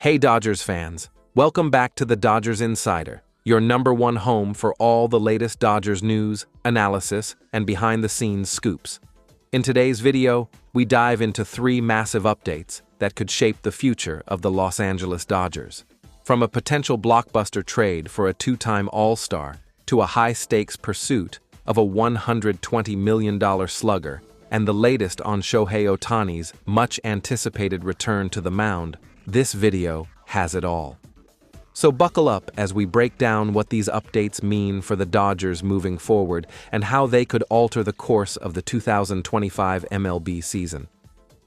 Hey Dodgers fans, welcome back to the Dodgers Insider, your #1 home for all the latest Dodgers news, analysis, and behind-the-scenes scoops. In today's video, we dive into 3 massive updates that could shape the future of the Los Angeles Dodgers. From a potential blockbuster trade for a 2-time All-Star to a high-stakes pursuit of a $120 million slugger, and the latest on Shohei Ohtani's much-anticipated return to the mound, this video has it all. So buckle up as we break down what these updates mean for the Dodgers moving forward and how they could alter the course of the 2025 MLB season.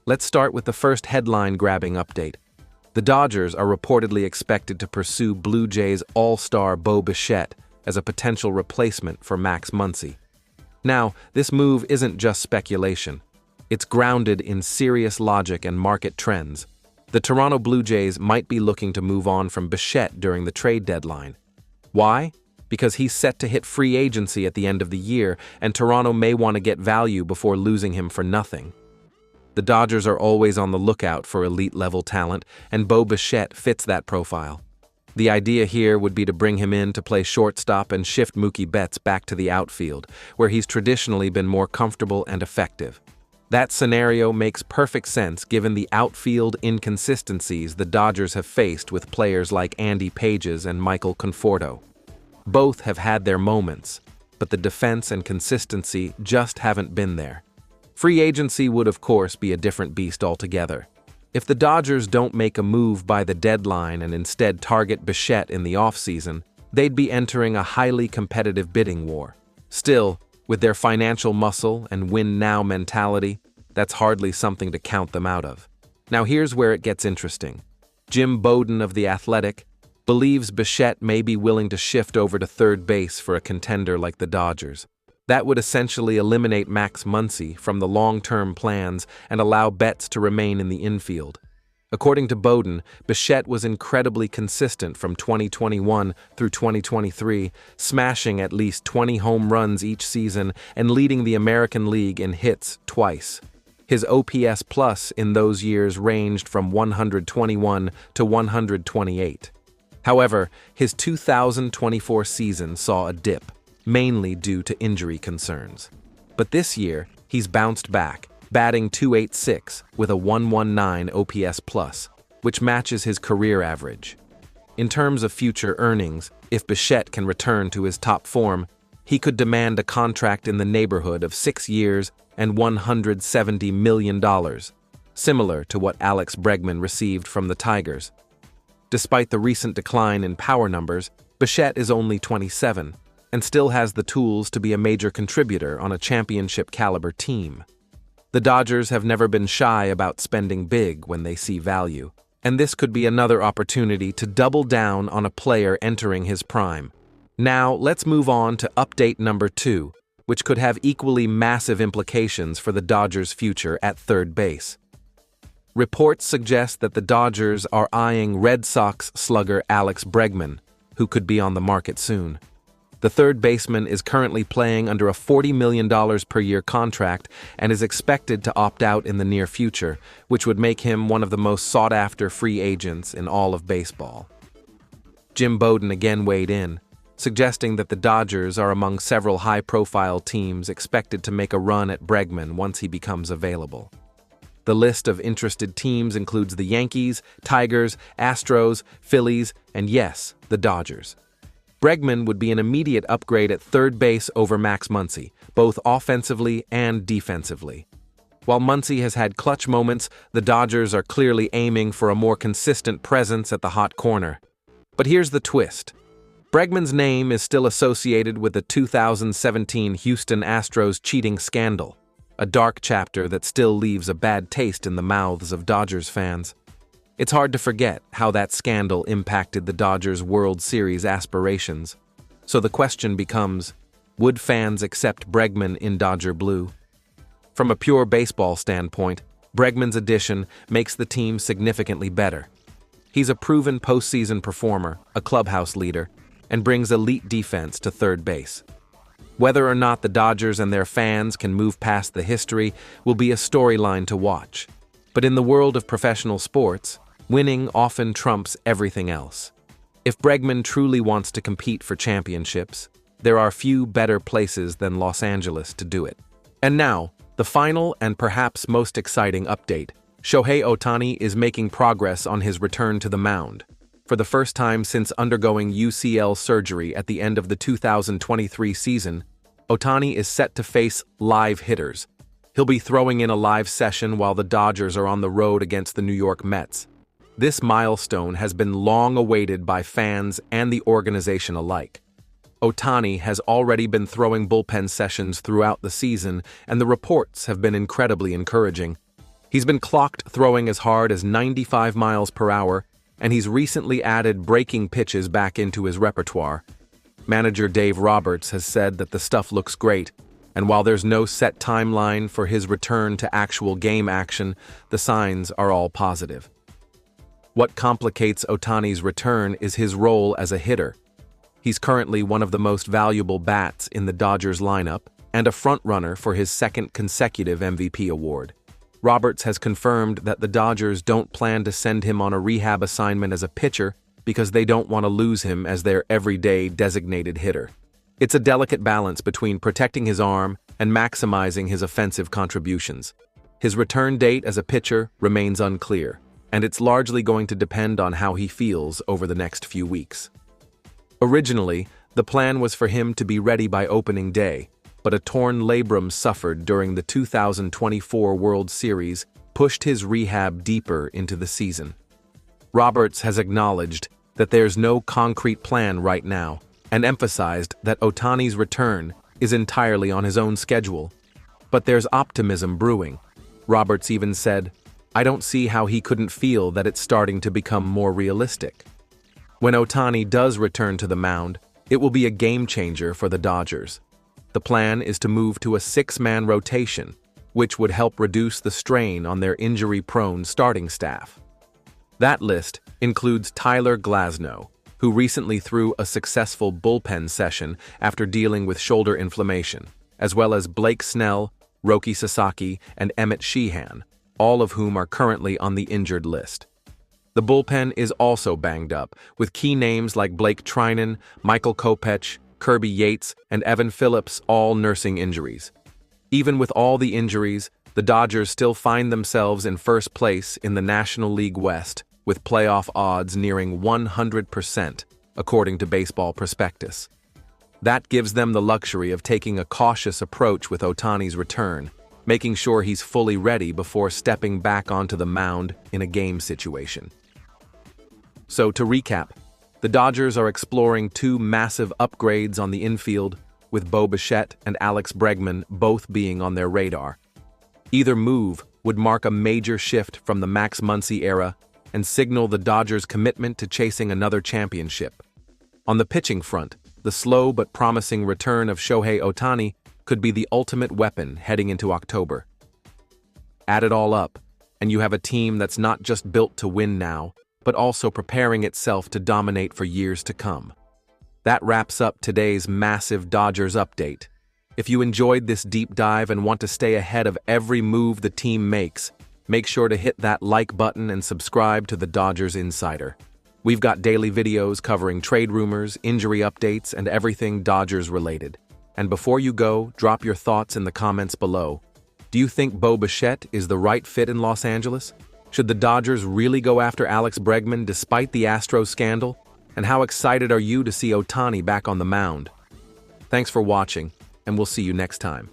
Let's start with the first headline-grabbing update. The Dodgers are reportedly expected to pursue Blue Jays All-Star Bichette as a potential replacement for Max Muncy. Now, this move isn't just speculation. It's grounded in serious logic and market trends. The Toronto Blue Jays might be looking to move on from Bichette during the trade deadline. Why? Because he's set to hit free agency at the end of the year, and Toronto may want to get value before losing him for nothing. The Dodgers are always on the lookout for elite-level talent, and Bichette fits that profile. The idea here would be to bring him in to play shortstop and shift Mookie Betts back to the outfield, where he's traditionally been more comfortable and effective. That scenario makes perfect sense given the outfield inconsistencies the Dodgers have faced with players like Andy Pages and Michael Conforto. Both have had their moments, but the defense and consistency just haven't been there. Free agency would, of course, be a different beast altogether. If the Dodgers don't make a move by the deadline and instead target Bichette in the offseason, they'd be entering a highly competitive bidding war. Still, with their financial muscle and win-now mentality, that's hardly something to count them out of. Now here's where it gets interesting. Jim Bowden of The Athletic believes Bichette may be willing to shift over to third base for a contender like the Dodgers. That would essentially eliminate Max Muncy from the long-term plans and allow Betts to remain in the infield. According to Bowden, Bichette was incredibly consistent from 2021 through 2023, smashing at least 20 home runs each season and leading the American League in hits twice. His OPS plus in those years ranged from 121 to 128. However, his 2024 season saw a dip, mainly due to injury concerns. But this year, he's bounced back, batting .286 with a 119 OPS plus, which matches his career average. In terms of future earnings, if Bichette can return to his top form, he could demand a contract in the neighborhood of 6 years and $170 million, similar to what Max Bregman received from the Tigers. Despite the recent decline in power numbers, Bichette is only 27 and still has the tools to be a major contributor on a championship-caliber team. The Dodgers have never been shy about spending big when they see value, and this could be another opportunity to double down on a player entering his prime. Now, let's move on to update number 2, which could have equally massive implications for the Dodgers' future at third base. Reports suggest that the Dodgers are eyeing Red Sox slugger Max Bregman, who could be on the market soon. The third baseman is currently playing under a $40 million per year contract and is expected to opt out in the near future, which would make him one of the most sought-after free agents in all of baseball. Jim Bowden again weighed in, suggesting that the Dodgers are among several high-profile teams expected to make a run at Bregman once he becomes available. The list of interested teams includes the Yankees, Tigers, Astros, Phillies, and yes, the Dodgers. Bregman would be an immediate upgrade at third base over Max Muncy, both offensively and defensively. While Muncy has had clutch moments, the Dodgers are clearly aiming for a more consistent presence at the hot corner. But here's the twist. Bregman's name is still associated with the 2017 Houston Astros cheating scandal, a dark chapter that still leaves a bad taste in the mouths of Dodgers fans. It's hard to forget how that scandal impacted the Dodgers' World Series aspirations. So the question becomes, would fans accept Bregman in Dodger blue? From a pure baseball standpoint, Bregman's addition makes the team significantly better. He's a proven postseason performer, a clubhouse leader, and brings elite defense to third base. Whether or not the Dodgers and their fans can move past the history will be a storyline to watch. But in the world of professional sports, Winning often trumps everything else. If Bregman truly wants to compete for championships, there are few better places than Los Angeles to do it. And now, the final and perhaps most exciting update. Shohei Ohtani is making progress on his return to the mound. For the first time since undergoing UCL surgery at the end of the 2023 season, Ohtani is set to face live hitters. He'll be throwing in a live session while the Dodgers are on the road against the New York Mets. This milestone has been long awaited by fans and the organization alike. Ohtani has already been throwing bullpen sessions throughout the season, and the reports have been incredibly encouraging. He's been clocked throwing as hard as 95 miles per hour, and he's recently added breaking pitches back into his repertoire. Manager Dave Roberts has said that the stuff looks great, and while there's no set timeline for his return to actual game action, the signs are all positive. What complicates Ohtani's return is his role as a hitter. He's currently one of the most valuable bats in the Dodgers lineup and a frontrunner for his second consecutive MVP award. Roberts has confirmed that the Dodgers don't plan to send him on a rehab assignment as a pitcher because they don't want to lose him as their everyday designated hitter. It's a delicate balance between protecting his arm and maximizing his offensive contributions. His return date as a pitcher remains unclear, and it's largely going to depend on how he feels over the next few weeks. Originally, the plan was for him to be ready by opening day, but a torn labrum suffered during the 2024 World Series pushed his rehab deeper into the season. Roberts has acknowledged that there's no concrete plan right now and emphasized that Ohtani's return is entirely on his own schedule. But there's optimism brewing. Roberts even said, "I don't see how he couldn't feel that it's starting to become more realistic." When Ohtani does return to the mound, it will be a game changer for the Dodgers. The plan is to move to a six-man rotation, which would help reduce the strain on their injury-prone starting staff. That list includes Tyler Glasnow, who recently threw a successful bullpen session after dealing with shoulder inflammation, as well as Blake Snell, Roki Sasaki, and Emmett Sheehan, all of whom are currently on the injured list. The bullpen is also banged up, with key names like Blake Trinan, Michael Kopech, Kirby Yates, and Evan Phillips all nursing injuries. Even with all the injuries, the Dodgers still find themselves in first place in the National League West, with playoff odds nearing 100%, according to Baseball Prospectus. That gives them the luxury of taking a cautious approach with Ohtani's return, making sure he's fully ready before stepping back onto the mound in a game situation. So to recap, the Dodgers are exploring two massive upgrades on the infield, with Bichette and Alex Bregman both being on their radar. Either move would mark a major shift from the Max Muncy era and signal the Dodgers' commitment to chasing another championship. On the pitching front, the slow but promising return of Shohei Ohtani could be the ultimate weapon heading into October. Add it all up, and you have a team that's not just built to win now, but also preparing itself to dominate for years to come. That wraps up today's massive Dodgers update. If you enjoyed this deep dive and want to stay ahead of every move the team makes, make sure to hit that like button and subscribe to the Dodgers Insider. We've got daily videos covering trade rumors, injury updates, and everything Dodgers related. And before you go, drop your thoughts in the comments below. Do you think Bichette is the right fit in Los Angeles? Should the Dodgers really go after Alex Bregman despite the Astros scandal? And how excited are you to see Ohtani back on the mound? Thanks for watching, and we'll see you next time.